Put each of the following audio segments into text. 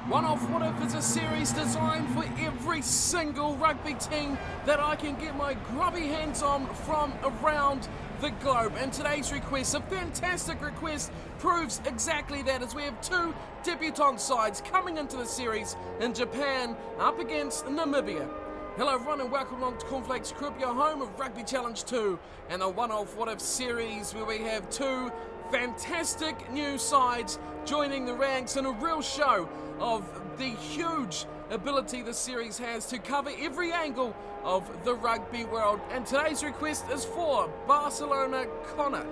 One Off What If is a series designed for every single rugby team that I can get my grubby hands on from around the globe. And today's request, a fantastic request, proves exactly that, as we have two debutant sides coming into the series in Japan up against Namibia. Hello everyone and welcome along to Cornflakes Crib, your home of Rugby Challenge 2 and the One Off What If series, where we have two fantastic new sides joining the ranks in a real show of the huge ability the series has to cover every angle of the rugby world. And today's request is for Barcelona Connor.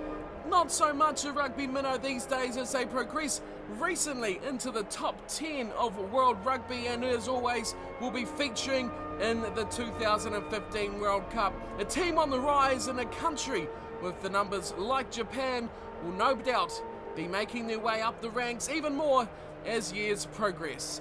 Not so much a rugby minnow these days as they progress recently into the top 10 of world rugby, and as always will be featuring in the 2015 World Cup. A team on the rise in a country with the numbers like Japan will no doubt be making their way up the ranks even more as years progress.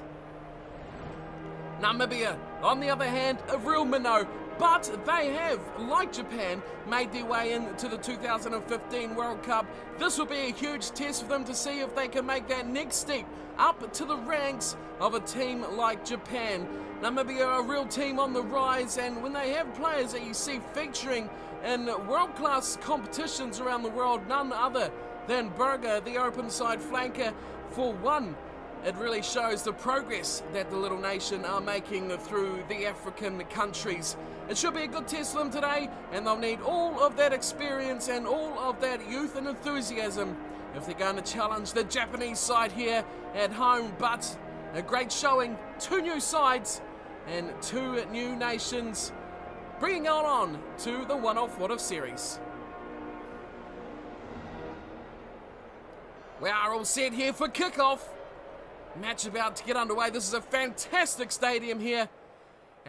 Namibia, on the other hand, a real minnow, but they have, like Japan, made their way into the 2015 World Cup. This will be a huge test for them to see if they can make that next step up to the ranks of a team like Japan. Namibia are a real team on the rise, and when they have players that you see featuring in world-class competitions around the world, none other than Berger, the open side flanker, for one, it really shows the progress that the little nation are making through the African countries. It should be a good test for them today, and they'll need all of that experience and all of that youth and enthusiasm if they're going to challenge the Japanese side here at home. But a great showing, two new sides and two new nations, bringing it on to the One Off What If series. We are all set here for kickoff. Match about to get underway. This is a fantastic stadium here,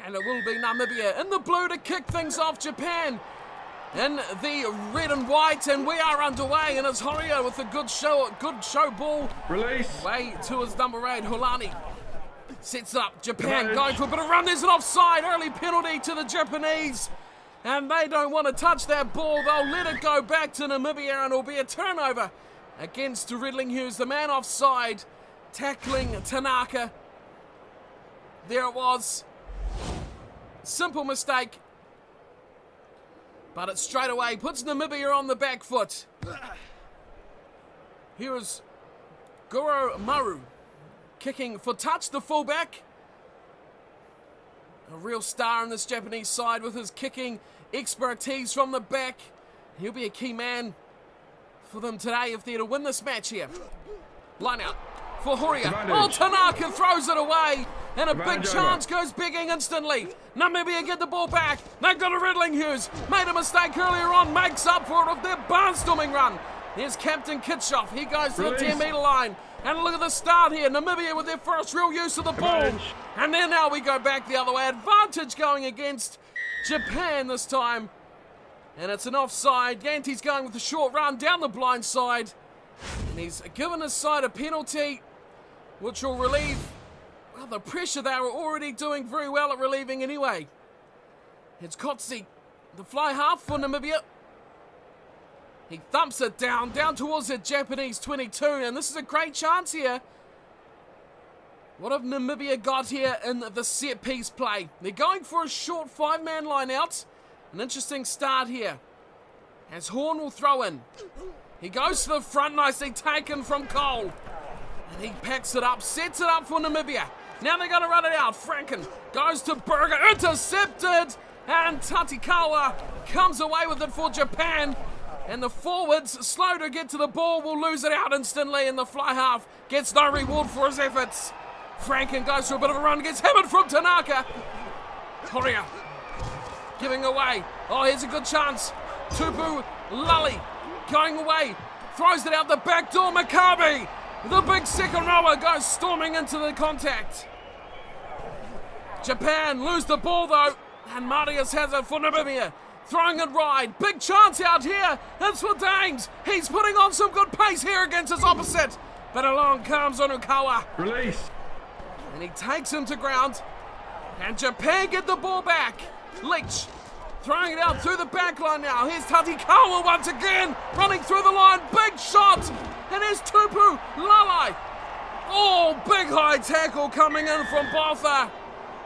and it will be Namibia in the blue to kick things off. Japan in the red and white, and we are underway. And it's Horia with a good show ball. Release. Way to his number 8, Holani. Sets it up. Japan going for a bit of run. There's an offside. Early penalty to the Japanese, and they don't want to touch that ball. They'll let it go back to Namibia, and it'll be a turnover against Riddling Hughes, the man offside, tackling Tanaka. There it was. Simple mistake, but it straight away puts Namibia on the back foot. Here is Goro Maru kicking for touch, the fullback. A real star in this Japanese side with his kicking expertise from the back. He'll be a key man for them today if they're to win this match here. Line out for Horia. Oh, Tanaka throws it away, and a big chance goes begging instantly. Namibia get the ball back. They've got a Riddling Hughes. Made a mistake earlier on, makes up for it with their barnstorming run. Here's Captain Kitchoff. He goes to the 10-metre line. And look at the start here. Namibia with their first real use of the ball. And then now we go back the other way. Advantage going against Japan this time. And it's an offside. Yanti's going with a short run down the blind side. And he's given his side a penalty, which will relieve, well, the pressure they were already doing very well at relieving anyway. It's Kotze, the fly half for Namibia. He thumps it down towards the Japanese 22, and this is a great chance here. What have Namibia got here in the set piece play? They're going for a short 5-man line out. An interesting start here, as Horn will throw in. He goes to the front, nicely taken from Cole. And he packs it up, sets it up for Namibia. Now they're going to run it out. Franken goes to Berger, intercepted. And Tatikawa comes away with it for Japan. And the forwards, slow to get to the ball, will lose it out instantly. And the fly half gets no reward for his efforts. Franken goes for a bit of a run, gets hammered from Tanaka. Horia giving away. Oh, here's a good chance. Tupu Lully going away. Throws it out the back door. Maccabi, the big second rower, goes storming into the contact. Japan lose the ball though. And Marius has it for Namibia. Throwing it wide. Big chance out here. It's for Dames. He's putting on some good pace here against his opposite. But along comes Onukawa. Release. And he takes him to ground. And Japan get the ball back. Leach throwing it out through the back line now. Here's Tatikawa once again, running through the line. Big shot. And here's Tupu Lalai. Oh, big high tackle coming in from Botha.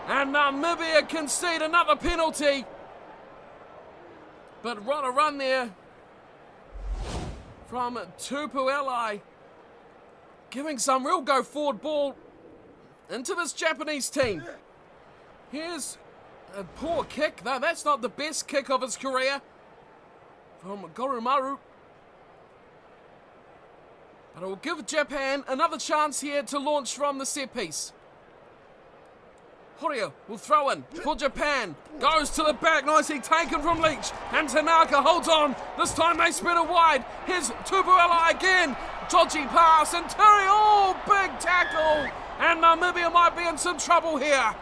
And Namibia concede another penalty. But what a run there from Tupuelai. Giving some real go forward ball into this Japanese team. Here's a poor kick. No, that's not the best kick of his career from Gorumaru. But it will give Japan another chance here to launch from the set piece. Horia will throw in for Japan. Goes to the back, nicely taken from Leach. And Tanaka holds on. This time they spread it wide. Here's Tupuelai again. Dodgy pass and Terry. Oh, big tackle. And Namibia might be in some trouble here.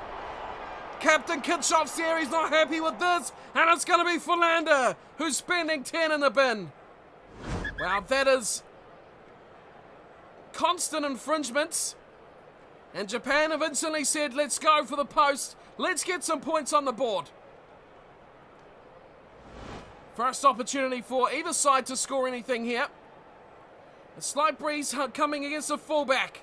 Captain Kitshoff's here. He's not happy with this. And it's going to be Philander who's spending 10 in the bin. Well, that is constant infringements. And Japan have instantly said, let's go for the post. Let's get some points on the board. First opportunity for either side to score anything here. A slight breeze coming against the fullback.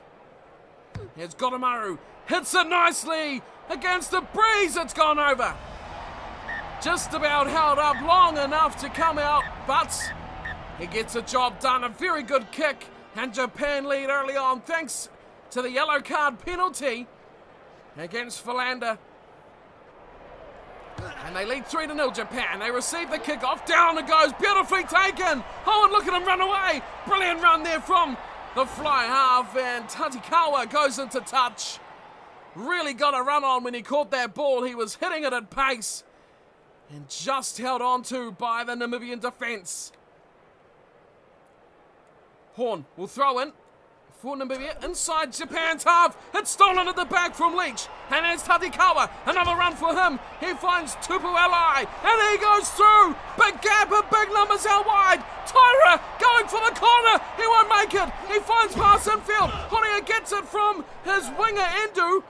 Here's Gorumaru. Hits it nicely against the breeze. It's gone over. Just about held up long enough to come out, but he gets the job done. A very good kick. And Japan lead early on thanks to the yellow card penalty against Philander. And they lead 3-0 Japan. They receive the kick off. Down it goes. Beautifully taken. Oh, and look at him run away. Brilliant run there from the fly half. And Tatikawa goes into touch. Really got a run on when he caught that ball. He was hitting it at pace. And just held on to by the Namibian defence. Horn will throw in for Namibia inside Japan's half. It's stolen at the back from Leach. And it's Tatikawa. Another run for him. He finds Tupuelai. And he goes through. Big gap and big numbers out wide. Tyra going for the corner. He won't make it. He finds pass infield. Horia gets it from his winger Endu.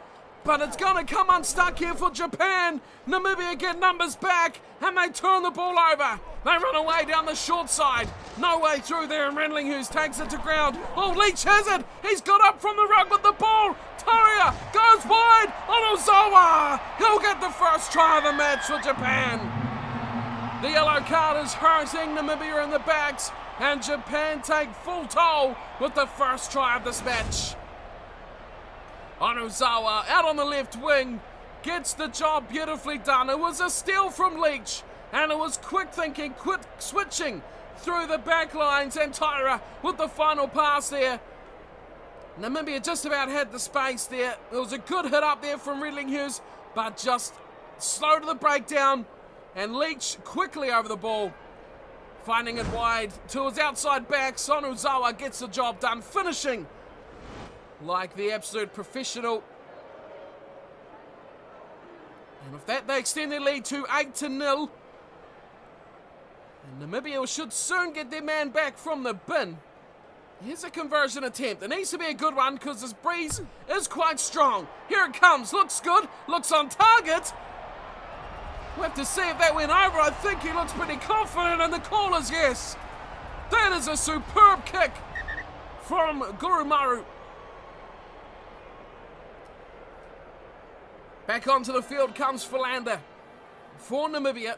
But it's going to come unstuck here for Japan. Namibia get numbers back. And they turn the ball over. They run away down the short side. No way through there, and Rendlinghus takes it to ground. Oh, Leach has it. He's got up from the rug with the ball. Taria goes wide. Onozawa. He'll get the first try of the match for Japan. The yellow card is hurting Namibia in the backs, and Japan take full toll with the first try of this match. Onozawa out on the left wing. Gets the job beautifully done. It was a steal from Leach. And it was quick thinking, quick switching through the back lines. And Tyra with the final pass there. Namibia just about had the space there. It was a good hit up there from Rendlinghus, but just slow to the breakdown. And Leach quickly over the ball, finding it wide to his outside back. Onozawa gets the job done, finishing like the absolute professional. And with that, they extend their lead to 8-0. And Namibia should soon get their man back from the bin. Here's a conversion attempt. It needs to be a good one because this breeze is quite strong. Here it comes. Looks good. Looks on target. We'll have to see if that went over. I think he looks pretty confident, and the call is yes. That is a superb kick from Gorumaru. Back onto the field comes Philander for Namibia.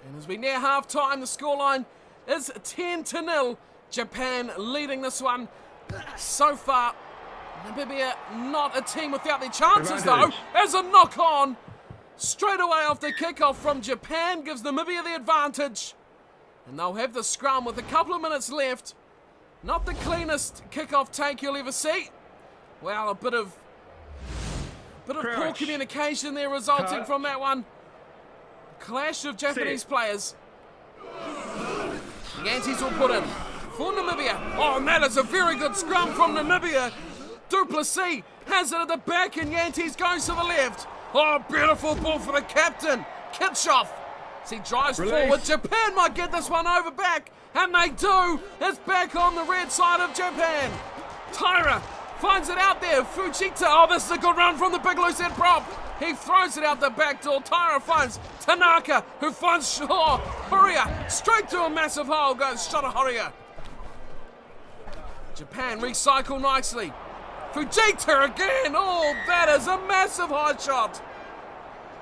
And as we near half-time, the scoreline is 10-0. Japan leading this one. So far, Namibia not a team without their chances, though. As a knock-on straight away off the kickoff from Japan gives Namibia the advantage. And they'll have the scrum with a couple of minutes left. Not the cleanest kickoff take you'll ever see. Well, a bit of poor communication there resulting from that one. Clash of Japanese players. Yantes will put in for Namibia. Oh, and that is a very good scrum from Namibia. Duplessis has it at the back, and Yantes goes to the left. Oh, beautiful ball for the captain, Kitshoff. As he drives forward, Japan might get this one over back, and they do. It's back on the red side of Japan. Taira finds it out there. Fujita. Oh, this is a good run from the big loose head prop. He throws it out the back door. Taira finds Tanaka, who finds Shaw. Horia straight to a massive hole goes Shota Horia. Japan recycle nicely. Fujita again. Oh, that is a massive high shot.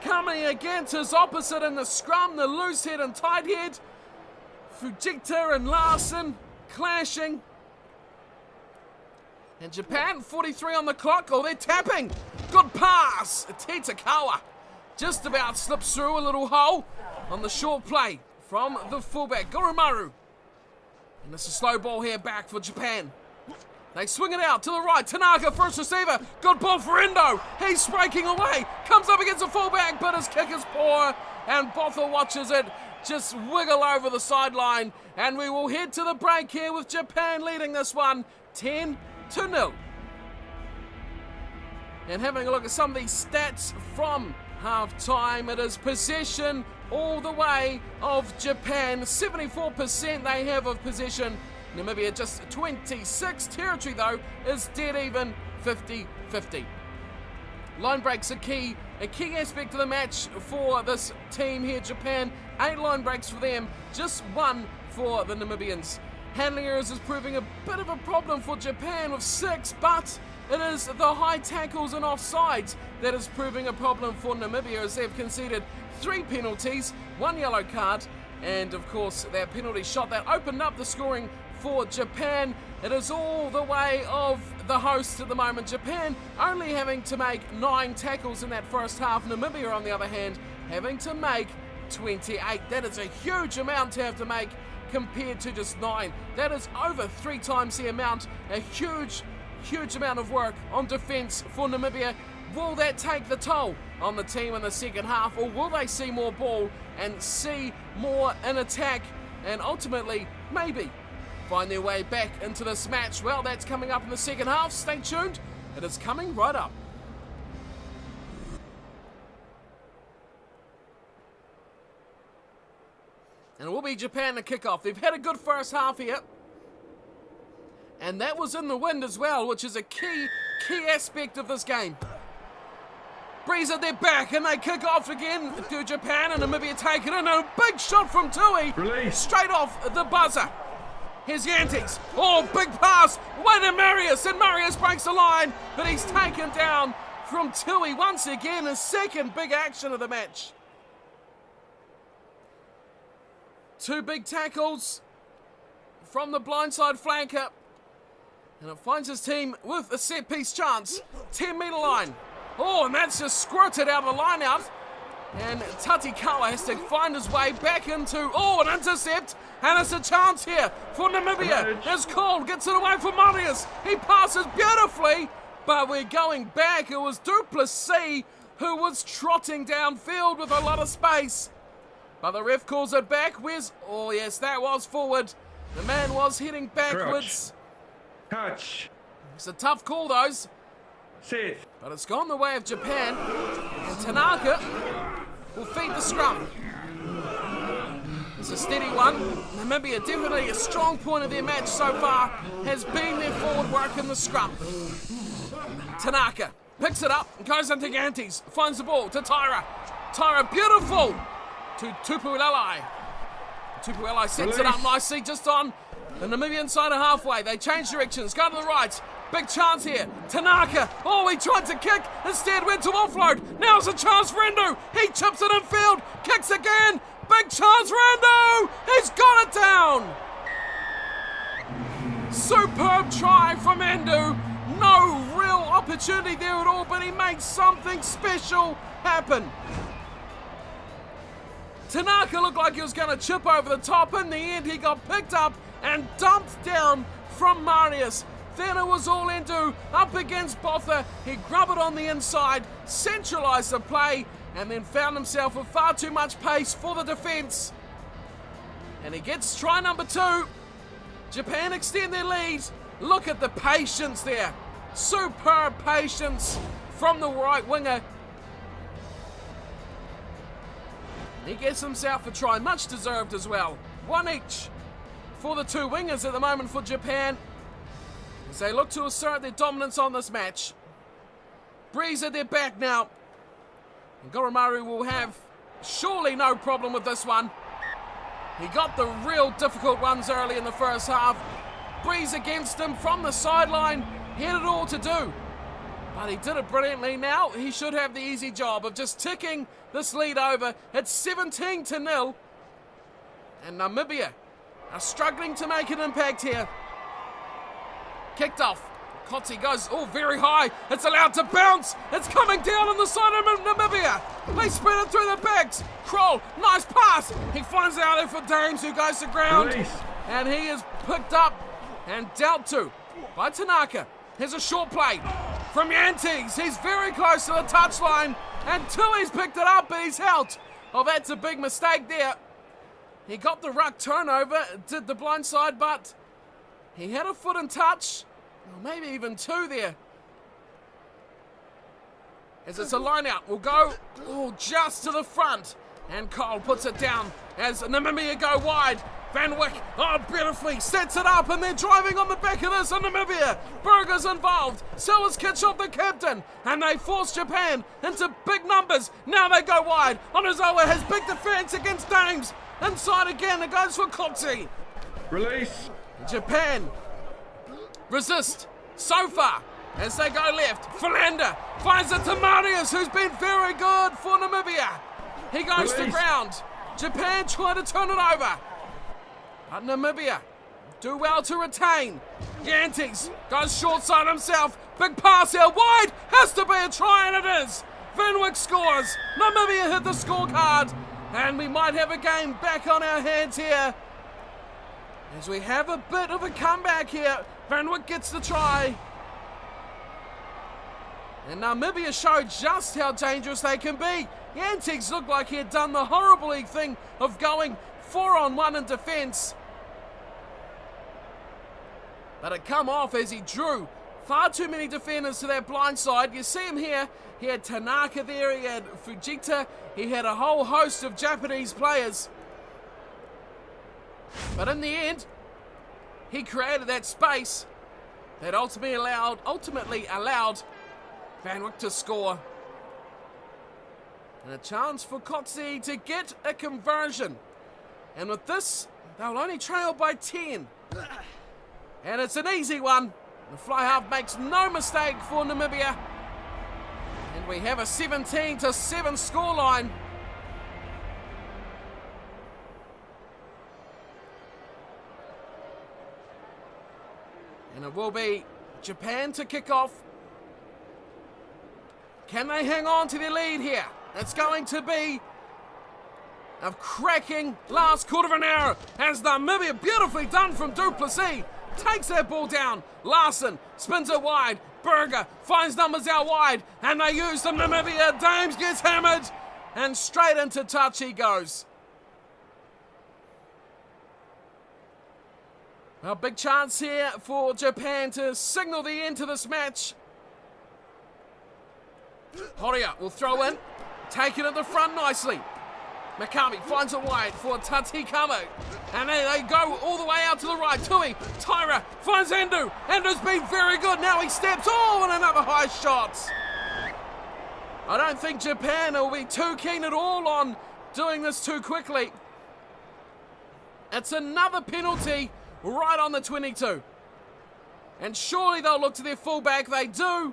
Coming against his opposite in the scrum, the loose head and tight head. Fujita and Larson clashing. And Japan, 43 on the clock. Oh, they're tapping. Good pass. Titakawa just about slips through a little hole on the short play from the fullback, Goromaru. And it's a slow ball here back for Japan. They swing it out to the right. Tanaka, first receiver. Good ball for Endo. He's breaking away. Comes up against the fullback, but his kick is poor. And Botha watches it just wiggle over the sideline. And we will head to the break here with Japan leading this one 10-0. And having a look at some of these stats from half-time, it is possession all the way of Japan. 74% they have of possession. Namibia just 26. Territory, though, is dead even, 50-50. Line breaks are key. A key aspect of the match for this team here, Japan. 8 line breaks for them, just 1 for the Namibians. Handling errors is proving a bit of a problem for Japan with 6, but it is the high tackles and offsides that is proving a problem for Namibia, as they've conceded 3 penalties, 1 yellow card, and of course that penalty shot that opened up the scoring for Japan. It is all the way of the hosts at the moment. Japan only having to make 9 tackles in that first half. Namibia, on the other hand, having to make 28. That is a huge amount to have to make compared to just 9. That is over 3 times the amount. A huge amount of work on defence for Namibia. Will that take the toll on the team in the second half, or will they see more ball and see more in attack and ultimately maybe find their way back into this match? Well, that's coming up in the second half. Stay tuned. It is coming right up. And it will be Japan to kick off. They've had a good first half here. And that was in the wind as well, which is a key aspect of this game. Breeze at their back, and they kick off again to Japan, and Namibia take it in. And a big shot from Tui. Release. Straight off the buzzer. Here's Yantes. Oh, big pass. Way to Marius, and Marius breaks the line, but he's taken down from Tui once again. His second big action of the match. 2 big tackles from the blindside flanker. And it finds his team with a set-piece chance. 10-metre line. Oh, and that's just squirted out of the line out. And Tatikawa has to find his way back into, an intercept. And it's a chance here for Namibia. As Cole gets it away from Marius. He passes beautifully, but we're going back. It was Duplessis who was trotting downfield with a lot of space. But the ref calls it back. Oh yes, that was forward. The man was heading backwards. Touch. It's a tough call, those. Sit. But it's gone the way of Japan. And Tanaka will feed the scrum. It's a steady one. Namibia, definitely a strong point of their match so far, has been their forward work in the scrum. Tanaka picks it up and goes into Yantes. Finds the ball to Tyra. Tyra, beautiful to Tupuelai. Tupuelai sets it up nicely just on the Namibian side of halfway. They change directions, go to the right. Big chance here. Tanaka. Oh, he tried to kick. Instead went to offload. Now's a chance for Endo. He chips it in field. Kicks again. Big chance for Endo. He's got it down. Superb try from Endo. No real opportunity there at all, but he makes something special happen. Tanaka looked like he was going to chip over the top. In the end, he got picked up and dumped down from Marius. Then it was all Endo up against Botha. He grubbed it on the inside, centralised the play, and then found himself with far too much pace for the defence. And he gets try number 2. Japan extend their lead. Look at the patience there. Superb patience from the right winger. He gets himself a try, much deserved as well. 1 each for the 2 wingers at the moment for Japan, as they look to assert their dominance on this match. Breeze at their back now. And Goromaru will have surely no problem with this one. He got the real difficult ones early in the first half. Breeze against him from the sideline. He had it all to do. But he did it brilliantly. Now he should have the easy job of just ticking this lead over. It's 17-0. And Namibia are struggling to make an impact here. Kicked off. Kotsi goes, very high. It's allowed to bounce. It's coming down on the side of Namibia. They spread it through the backs. Kroll, nice pass. He finds out there for Dames, who goes to ground. Release. And he is picked up and dealt to by Tanaka. Here's a short play from Yantes. He's very close to the touchline until he's picked it up, but he's out. Oh, that's a big mistake there. He got the ruck turnover, did the blind side, but he had a foot in touch. Or maybe even two there. As it's a line out, we'll go just to the front. And Cole puts it down as Namibia go wide. Van Wyk, beautifully sets it up, and they're driving on the back of this in Namibia. Burger's involved. So is Kitchell, the captain, and they force Japan into big numbers. Now they go wide. Onizawa has big defense against Dames. Inside again, it goes for Kotsi. Release. Japan resist so far as they go left. Philander finds it to Marius, who's been very good for Namibia. He goes to ground. Japan trying to turn it over. But Namibia do well to retain. Yantes goes short side himself. Big pass out wide. Has to be a try, and it is. Van Wyk scores. Namibia hit the scorecard. And we might have a game back on our hands here, as we have a bit of a comeback here. Van Wyk gets the try. And Namibia showed just how dangerous they can be. Yantes looked like he had done the horrible thing of going 4-on-1 in defence. But it come off as he drew far too many defenders to that blind side. You see him here. He had Tanaka there, he had Fujita, he had a whole host of Japanese players. But in the end, he created that space that ultimately allowed Van Wyk to score. And a chance for Kotsi to get a conversion. And with this, they'll only trail by 10. And it's an easy one. The fly half makes no mistake for Namibia. And we have a 17-7 scoreline. And it will be Japan to kick off. Can they hang on to their lead here? It's going to be a cracking last quarter of an hour as Namibia, beautifully done from Duplessis, takes that ball down. Larson spins it wide. Burger finds numbers out wide, and they use them. Namibia. Dames gets hammered, and straight into touch he goes. A big chance here for Japan to signal the end to this match. Horia will throw in, taking it to the front nicely. Makami finds it wide for Tatikamo. And they go all the way out to the right. Tui, Tyra finds Andu. Andu's been very good. Now he steps. And another high shot. I don't think Japan will be too keen at all on doing this too quickly. It's another penalty right on the 22. And surely they'll look to their fullback. They do.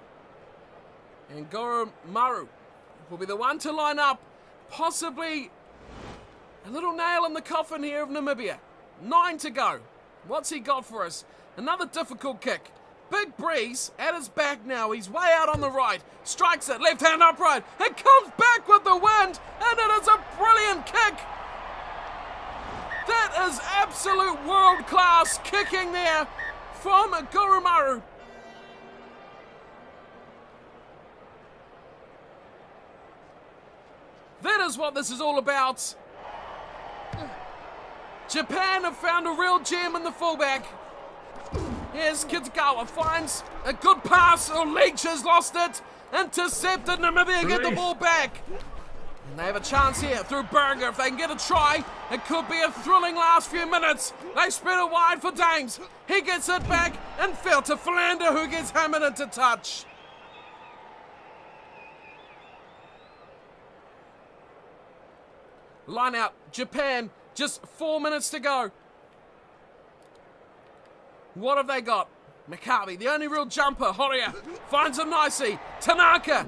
And Goromaru will be the one to line up. Possibly a little nail in the coffin here of Namibia. 9 to go. What's he got for us? Another difficult kick. Big breeze at his back now. He's way out on the right. Strikes it. Left hand upright. It comes back with the wind. And it is a brilliant kick. That is absolute world class kicking there from Goromaru. That is what this is all about. Japan have found a real gem in the fullback. Here's Kitagawa, finds a good pass. Leach has lost it. Intercepted. Namibia get the ball back. And they have a chance here through Berger. If they can get a try, it could be a thrilling last few minutes. They spread it wide for Dames. He gets it back and fell to Philander, who gets hammered into touch. Line out, Japan, just 4 minutes to go. What have they got? Makabe, the only real jumper. Horia finds him nicely. Tanaka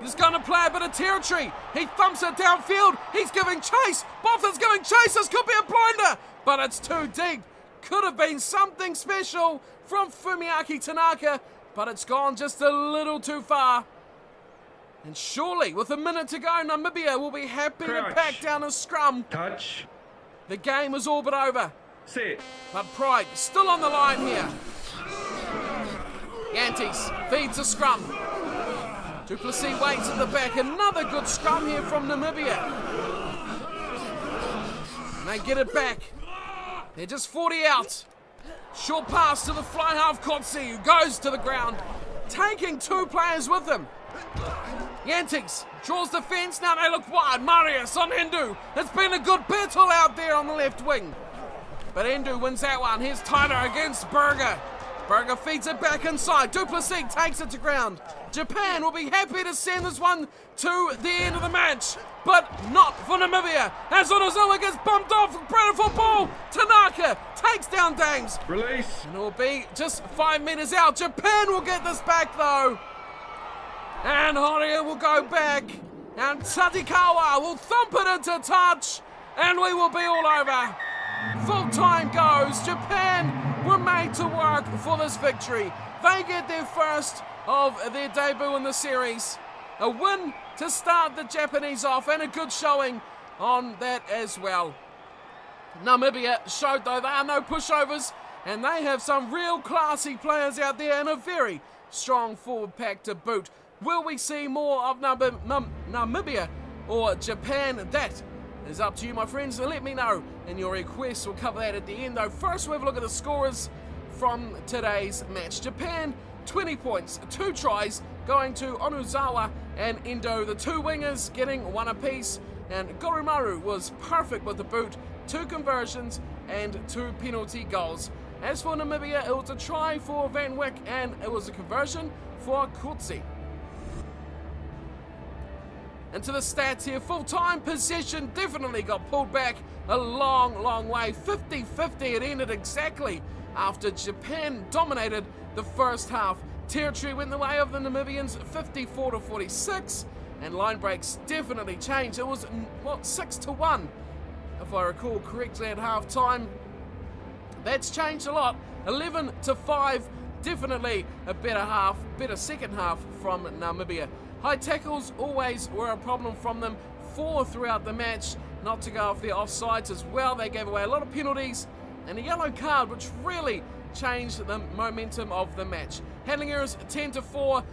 is going to play a bit of territory. He thumps it downfield. He's giving chase. Botha's giving chase. This could be a blinder, but it's too deep. Could have been something special from Fumiaki Tanaka, but it's gone just a little too far. And surely, with a minute to go, Namibia will be happy to pack down a scrum. Touch. The game is all but over. Sit. But pride still on the line here. Yantes feeds a scrum. Du Plessis waits at the back. Another good scrum here from Namibia. And they get it back. They're just 40 out. Short pass to the fly half Kotsi, who goes to the ground, taking 2 players with him. Yantes draws the fence. Now they look wide. Marius on Endu. It's been a good battle out there on the left wing. But Endu wins that one. Here's Tyler against Berger. Berger feeds it back inside. Du Plessis takes it to ground. Japan will be happy to send this one to the end of the match, but not for Namibia. As Onozawa gets bumped off, beautiful ball. Tanaka takes down Dames. Release. And it will be just 5 meters out. Japan will get this back though. And Horia will go back. And Tatikawa will thump it into touch. And we will be all over. Full time goes. Japan were made to work for this victory. They get their first of their debut in the series. A win to start the Japanese off and a good showing on that as well. Namibia showed though they are no pushovers and they have some real classy players out there and a very strong forward pack to boot. Will we see more of Namibia or Japan? That is up to you, my friends. So let me know in your requests. We'll cover that at the end though. First we'll have a look at the scorers from today's match. Japan 20 points, 2 tries going to Onozawa and Endo, the 2 wingers getting 1 apiece, and Goromaru was perfect with the boot, 2 conversions and 2 penalty goals. As for Namibia, it was a try for Van Wyk and it was a conversion for Kutsi. And to the stats here, full-time possession definitely got pulled back a long way. 50-50 it ended exactly after Japan dominated the first half. Territory went the way of the Namibians 54-46, and line breaks definitely changed. It was, 6-1, if I recall correctly at half time. That's changed a lot. 11-5, definitely a better second half from Namibia. High tackles always were a problem from them. 4 throughout the match, not to go off their offsides as well. They gave away a lot of penalties and a yellow card, which really changed the momentum of the match. Handling errors 10-4.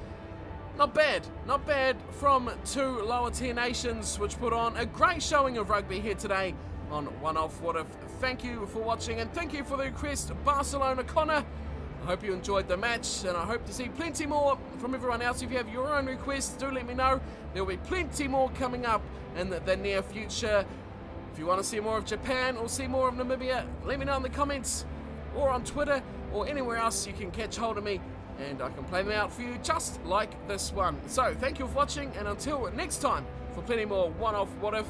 Not bad from 2 lower tier nations, which put on a great showing of rugby here today on One Off What If. Thank you for watching and thank you for the request, Barcelona Connor. I hope you enjoyed the match and I hope to see plenty more from everyone else. If you have your own requests, do let me know. There will be plenty more coming up in the near future. If you want to see more of Japan or see more of Namibia, let me know in the comments or on Twitter or anywhere else you can catch hold of me and I can play them out for you just like this one. So thank you for watching and until next time for plenty more One Off What If,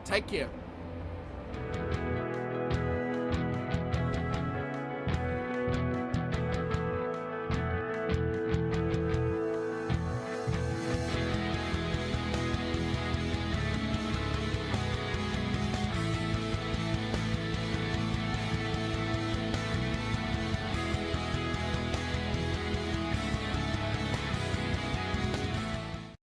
take care.